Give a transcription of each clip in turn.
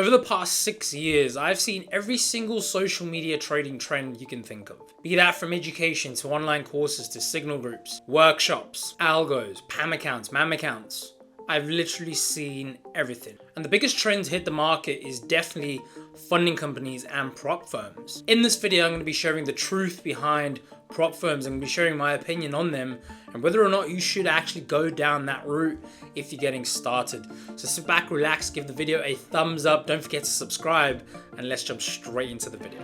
Over the past 6 years, I've seen every single social media trading trend you can think of. Be that from education to online courses to signal groups, workshops, algos, PAM accounts, MAM accounts. I've literally seen everything. And the biggest trend to hit the market is definitely funding companies and prop firms. In this video, I'm going to be sharing the truth behind prop firms. I'm going to be sharing my opinion on them and whether or not you should actually go down that route if you're getting started. So sit back, relax, give the video a thumbs up. Don't forget to subscribe and let's jump straight into the video.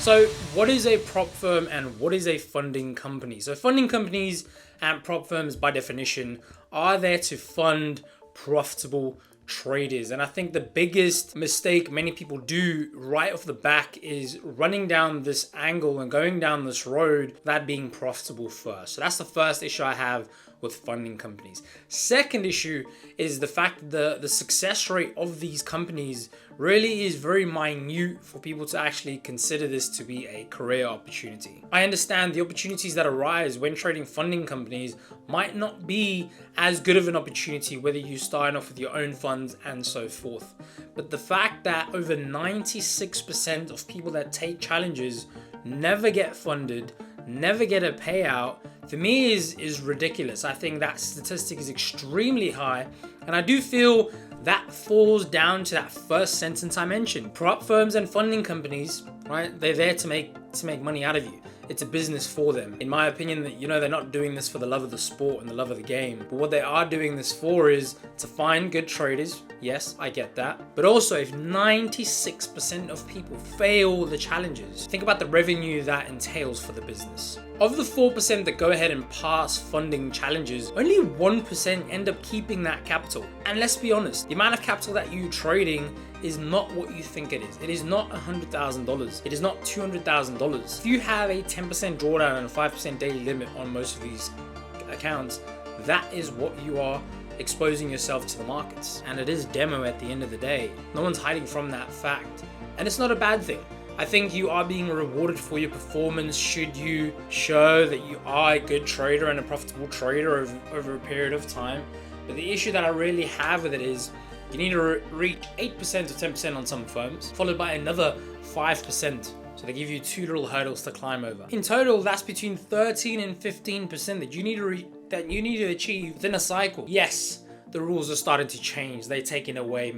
So what is a prop firm and what is a funding company? So funding companies and prop firms by definition are there to fund profitable traders. And I think the biggest mistake many people do right off the back is running down this angle and going down this road, that being profitable first. So that's the first issue I have with funding companies. Second issue is the fact that the success rate of these companies really is very minute for people to actually consider this to be a career opportunity. I understand the opportunities that arise when trading funding companies might not be as good of an opportunity whether you start off with your own funds and so forth. But the fact that over 96% of people that take challenges never get funded, never get a payout, for me is ridiculous. I think that statistic is extremely high, and I do feel that falls down to that first sentence I mentioned. Prop firms and funding companies, right? They're there to make money out of you. It's a business for them. In my opinion, that they're not doing this for the love of the sport and the love of the game. But what they are doing this for is to find good traders. Yes, I get that. But also, if 96% of people fail the challenges, think about the revenue that entails for the business. Of the 4% that go ahead and pass funding challenges, only 1% end up keeping that capital. And let's be honest, the amount of capital that you're trading is not what you think it is. It is not $100,000. It is not $200,000. If you have a 10% drawdown and a 5% daily limit on most of these accounts, that is what you are exposing yourself to the markets. And it is demo at the end of the day. No one's hiding from that fact. And it's not a bad thing. I think you are being rewarded for your performance should you show that you are a good trader and a profitable trader over a period of time. But the issue that I really have with it is you need to reach 8% to 10% on some firms, followed by another 5%. So they give you two little hurdles to climb over. In total, that's between 13 and 15% that you need to achieve within a cycle. Yes, the rules are starting to change. They're taking away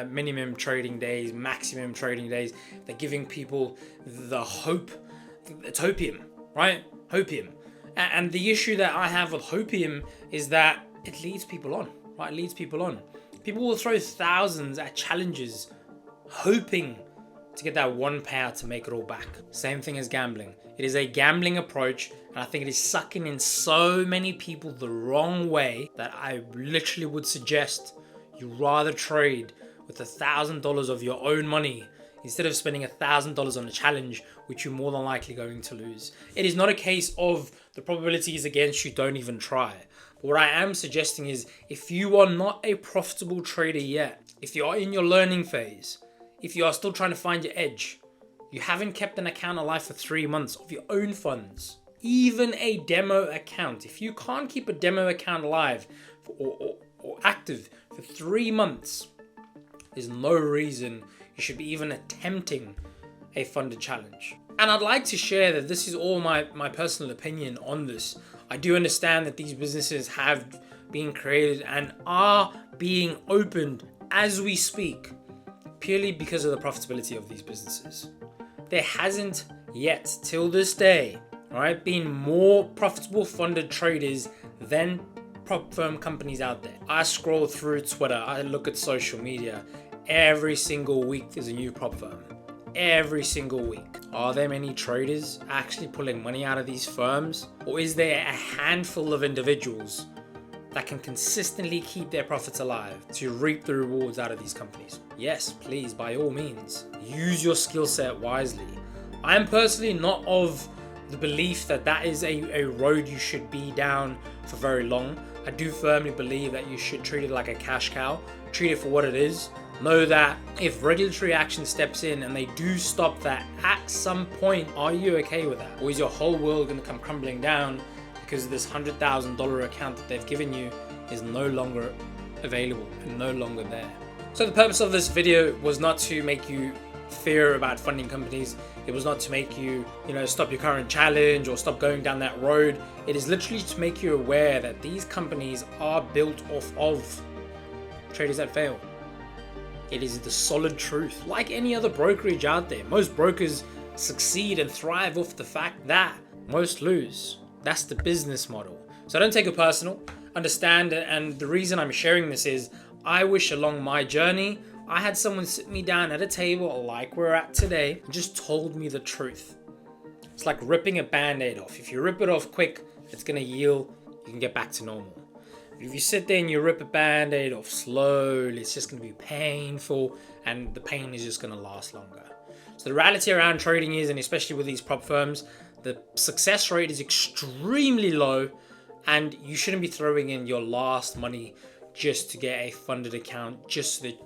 minimum trading days, maximum trading days. They're giving people the hope. It's hopium, right? Hopium. And the issue that I have with hopium is that it leads people on, right? It leads people on. People will throw thousands at challenges, hoping to get that one payout to make it all back. Same thing as gambling. It is a gambling approach, and I think it is sucking in so many people the wrong way that I literally would suggest you rather trade with $1,000 of your own money instead of spending $1,000 on a challenge, which you're more than likely going to lose. It is not a case of the probabilities against you, don't even try. But what I am suggesting is if you are not a profitable trader yet, if you are in your learning phase, if you are still trying to find your edge, you haven't kept an account alive for 3 months of your own funds, even a demo account, if you can't keep a demo account alive or active for 3 months, there's no reason you should be even attempting a funded challenge. And I'd like to share that this is all my personal opinion on this. I do understand that these businesses have been created and are being opened as we speak, purely because of the profitability of these businesses. There hasn't yet, till this day, right, been more profitable funded traders than prop firm companies out there. I scroll through Twitter, I look at social media. Every single week there's a new prop firm. Every single week. Are there many traders actually pulling money out of these firms? Or is there a handful of individuals that can consistently keep their profits alive to reap the rewards out of these companies? Yes, please, by all means, use your skill set wisely. I am personally not of the belief that that is a road you should be down for very long. I do firmly believe that you should treat it like a cash cow, treat it for what it is, Know that if regulatory action steps in and they do stop that at some point, are you okay with that? Or is your whole world going to come crumbling down because this $100,000 account that they've given you is no longer available and no longer there? So the purpose of this video was not to make you fear about funding companies. It was not to make you, stop your current challenge or stop going down that road. It is literally to make you aware that these companies are built off of traders that fail. It is the solid truth. Like any other brokerage out there, most brokers succeed and thrive off the fact that most lose. That's the business model. So don't take it personal. Understand it. And the reason I'm sharing this is I wish along my journey, I had someone sit me down at a table like we're at today and just told me the truth. It's like ripping a band-aid off. If you rip it off quick, it's going to heal. You can get back to normal. If you sit there and you rip a band-aid off slowly, it's just going to be painful and the pain is just going to last longer. So the reality around trading is, and especially with these prop firms, the success rate is extremely low and you shouldn't be throwing in your last money just to get a funded account, just so that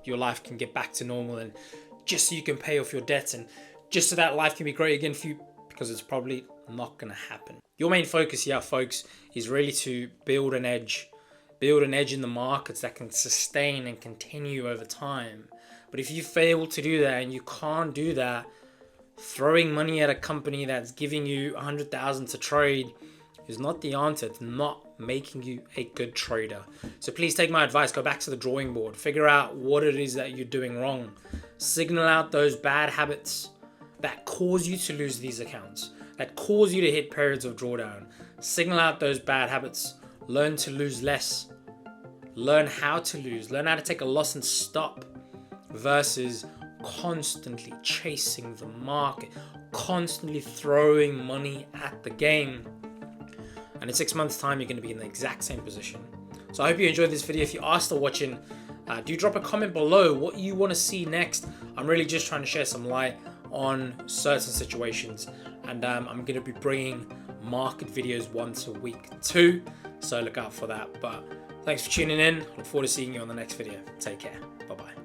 your life can get back to normal and just so you can pay off your debts and just so that life can be great again for you, because it's probably not going to happen. Your main focus here, folks, is really to build an edge in the markets that can sustain and continue over time. But if you fail to do that and you can't do that, throwing money at a company that's giving you $100,000 to trade is not the answer. It's not making you a good trader. So please take my advice, go back to the drawing board, figure out what it is that you're doing wrong, signal out those bad habits that cause you to lose these accounts, that cause you to hit periods of drawdown. Signal out those bad habits, learn to lose less, learn how to lose, learn how to take a loss and stop, versus constantly chasing the market, constantly throwing money at the game. And in 6 months' time, you're going to be in the exact same position. So I hope you enjoyed this video. If you are still watching, do drop a comment below what you want to see next. I'm really just trying to share some light on certain situations. And I'm going to be bringing market videos once a week too. So look out for that. But thanks for tuning in. Look forward to seeing you on the next video. Take care. Bye-bye.